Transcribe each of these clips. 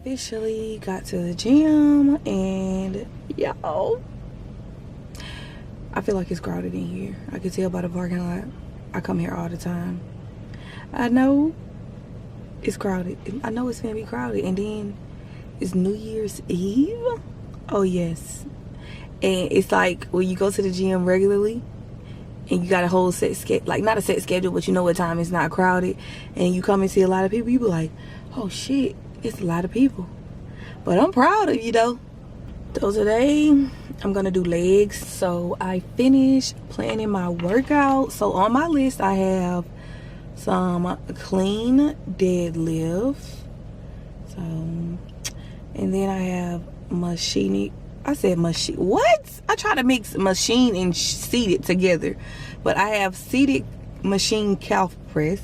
officially got to the gym, and y'all, I feel like it's crowded in here. I can tell by the parking lot. I come here all the time. I know it's crowded. I know it's gonna be crowded, and then it's New Year's Eve. Oh yes, and it's like when you go to the gym regularly and you got a whole set schedule, like not a set schedule, but you know what time it's not crowded, and you come and see a lot of people, you be like, oh shit, it's a lot of people. But I'm proud of you though. So today I'm gonna do legs. So I finished planning my workout. So on my list I have some clean deadlift. So, and then I have machine. I said machine. What? I try to mix machine and seated together, but I have seated machine calf press.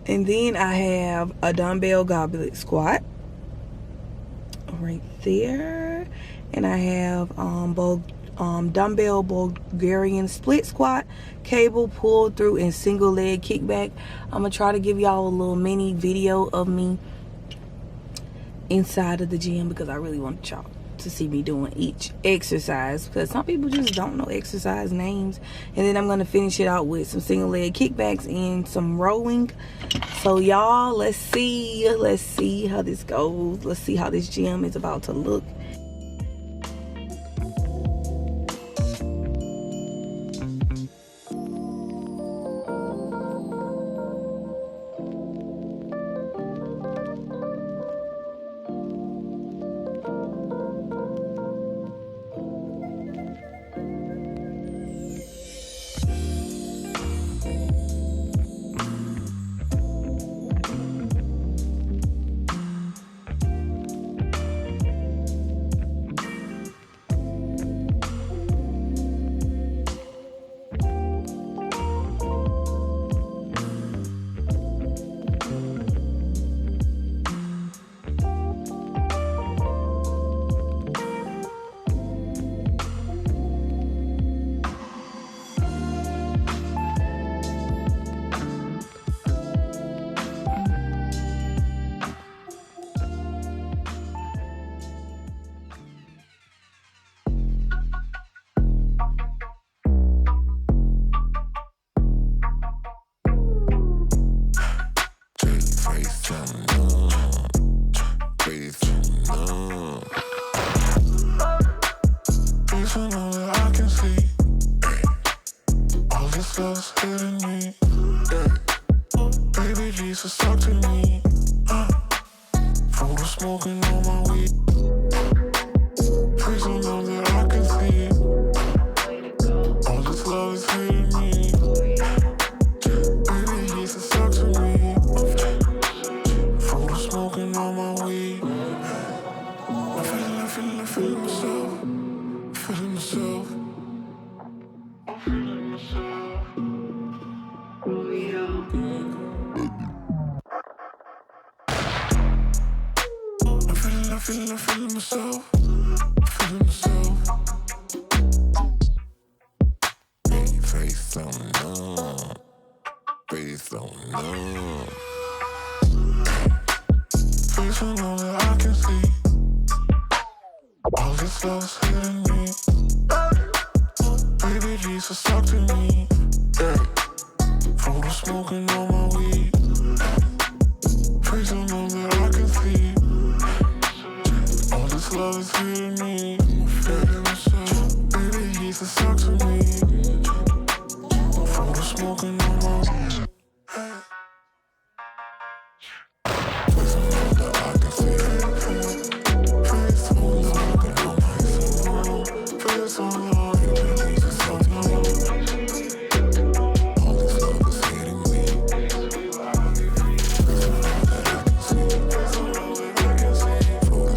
And then I have a dumbbell goblet squat right there, and I have dumbbell Bulgarian split squat, cable pull through, and single leg kickback. I'm gonna try to give y'all a little mini video of me inside of the gym because I really want y'all to see me doing each exercise, because some people just don't know exercise names. And then I'm gonna finish it out with some single leg kickbacks and some rowing. So y'all, let's see how this goes. Let's see how this gym is about to look. I'm feeling myself. Face on numb, face on numb. Face on all that I can see. All this love's hitting me. Baby Jesus, talk to me. Photo smoking on my weed. Face on all that I can see. All this love is hitting me. Feeling myself. Baby Jesus, talk to me. Photo smoking on my weed. Face on all that I can see. Face on all that I can see. Face on all that Jesus, talk to me. All this love is hitting me. Face on all that I can see. Face on all that I can see. Photo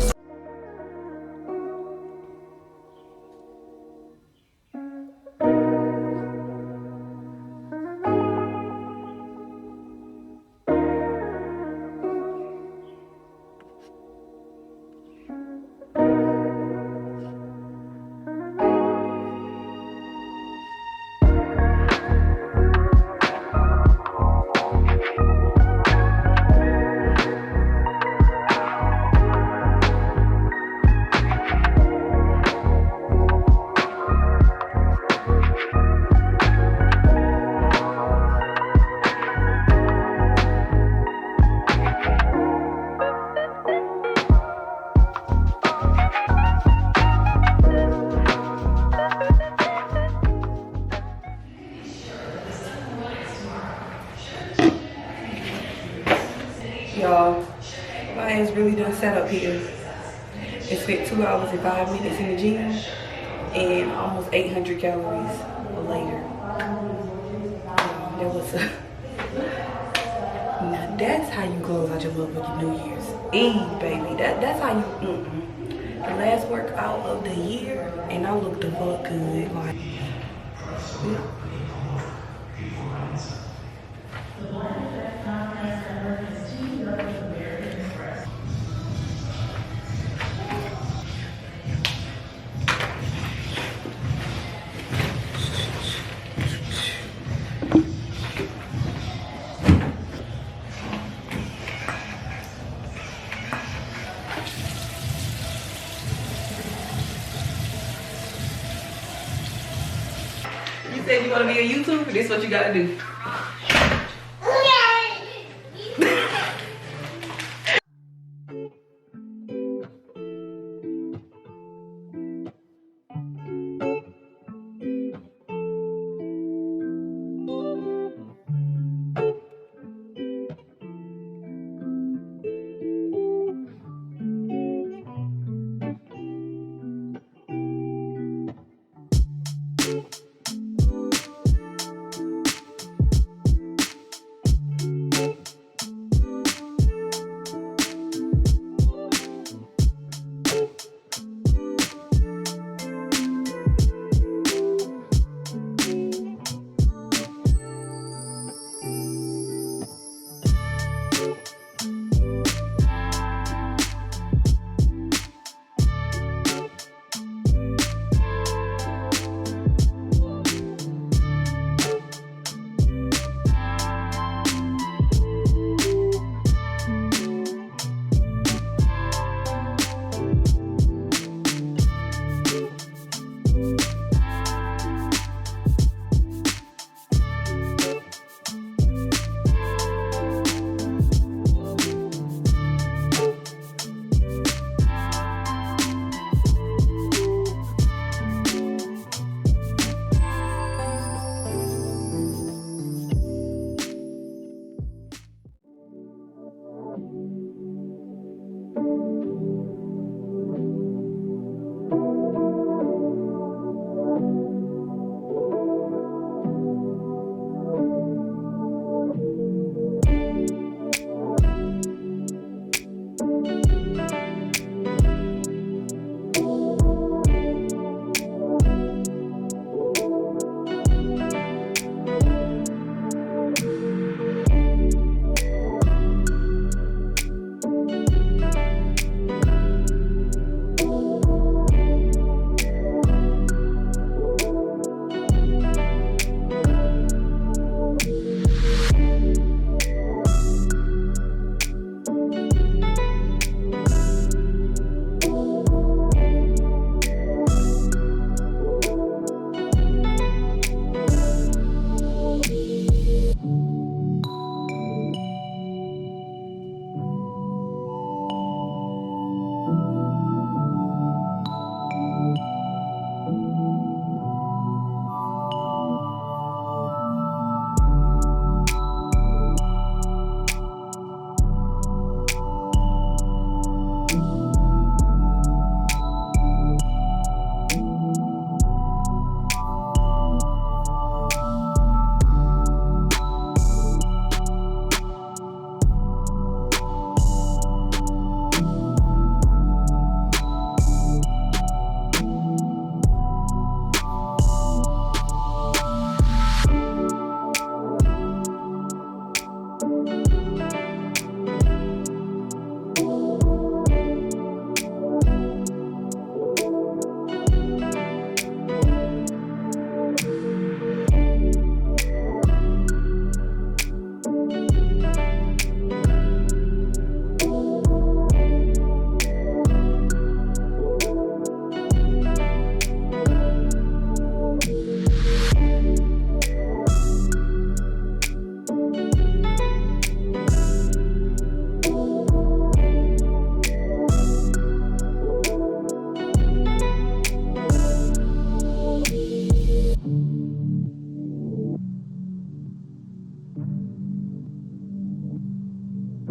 y'all. My ass really done sat up here and spent 2 hours and 5 minutes in the gym and almost 800 calories later. That was a... Now that's how you close out your motherfucking New Year's Eve, baby. That's how you... The last workout of the year, and I looked the fuck good. Like... You said you want to be a YouTuber? This is what you gotta do. I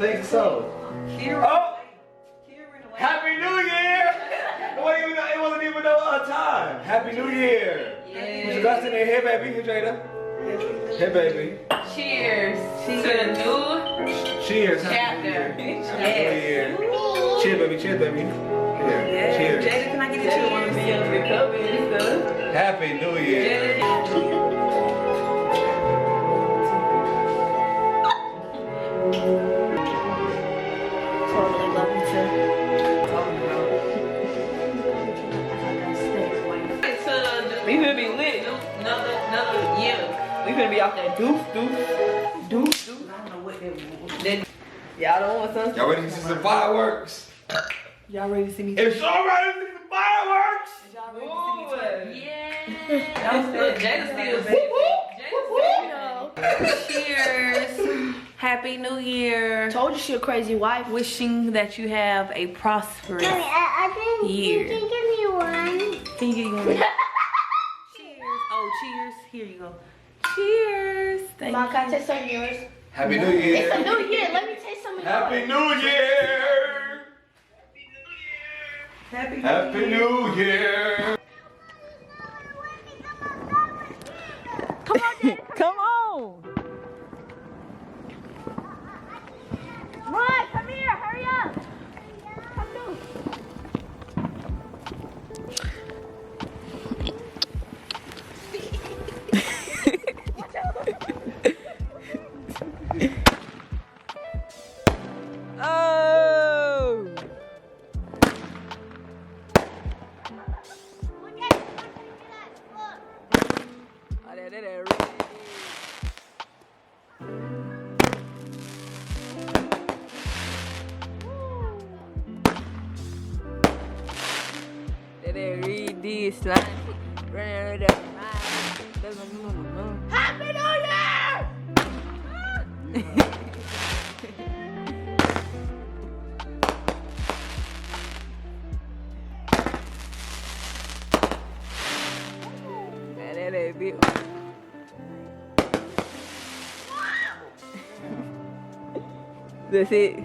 think so. Oh! Happy New Year! It wasn't even no time. Happy New Year! Yeah. Put your glass in there. Here, baby. Here, Jada. Here, baby. Cheers to the new Cheers. chapter. Happy New Year. Cheers, baby. Cheers, baby. Here. Cheers. Jada, can I get you one of the cup and stuff? Happy New Year. Totally love you too. We finna be lit. Another year. We finna be off that doof. I don't know what that. Y'all don't want something? Y'all ready to see some fireworks? Y'all ready to see me? It's all right to see some fireworks! Y'all ready to see me? Yeah. That was good. Jada still. Cheers. Happy New Year. Told you she a crazy wife. Wishing that you have a prosperous Mommy, year. You can give me one. Can you give me one? Cheers. Oh, cheers. Here you go. Cheers. Thank Mom, you. can I taste some of yours? Happy New Year! It's a new year. Let me taste some of yours. Happy New Year! Happy New Year! Come on, Dad. Come on. Run, come here. Hurry up. Come through. Oh. Look at it. Look. Oh, that really That read this slime. Running with that Happy New Year! That big. That's it.